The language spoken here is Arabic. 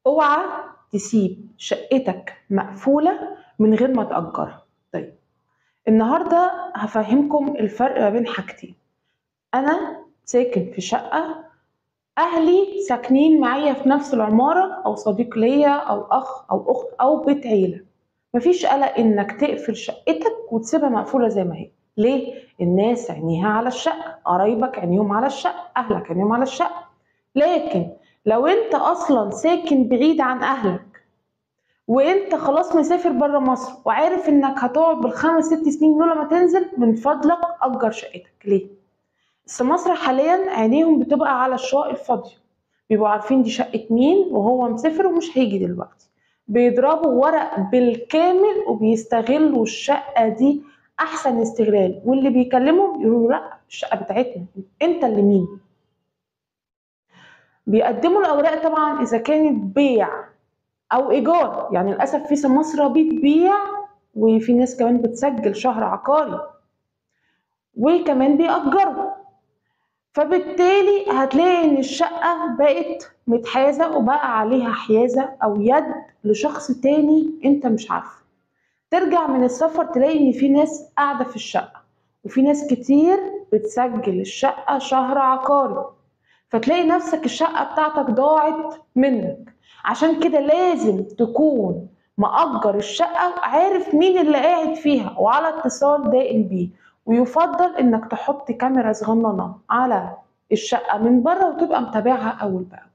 اوعى تسيب شقتك مقفولة من غير ما تأجرها. طيب، النهاردة هفهمكم الفرق ما بين حاجتين. أنا ساكن في شقة، أهلي ساكنين معايا في نفس العمارة، أو صديق ليا أو أخ أو أخت أو بيت عيلة. مفيش قلق إنك تقفل شقتك وتسيبها مقفولة زي ما هي. ليه؟ الناس عينيها على الشقة، قرايبك عينيهم على الشقة، أهلك عينيهم على الشقة. لكن لو أنت أصلا ساكن بعيد عن أهلك، وانت خلاص مسافر بره مصر وعارف انك هتقعد بالخمس ست سنين دول لما تنزل، من فضلك اجر شقتك. ليه؟ بس مصر حاليا عينيهم بتبقى على الشقق الفاضيه، بيبقوا عارفين دي شقه مين وهو مسافر ومش هيجي دلوقتي. بيضربوا ورق بالكامل وبيستغلوا الشقه دي احسن استغلال، واللي بيكلمهم يقولوا لا الشقه بتاعتنا، انت اللي مين. بيقدموا الاوراق طبعا اذا كانت بيع او ايجار، يعني للاسف في سماسرة بتبيع وفي ناس كمان بتسجل شهر عقاري وكمان بيأجروا. فبالتالي هتلاقي ان الشقة بقت متحازة وبقى عليها حيازة او يد لشخص تاني انت مش عارفه. ترجع من السفر تلاقي ان في ناس قاعدة في الشقة، وفي ناس كتير بتسجل الشقة شهر عقاري، فتلاقي نفسك الشقة بتاعتك ضاعت منك. عشان كده لازم تكون مأجر الشقة وعارف مين اللي قاعد فيها وعلى اتصال دائم بيه. ويفضل انك تحط كاميرا صغننة على الشقة من بره وتبقى متابعها اول باول.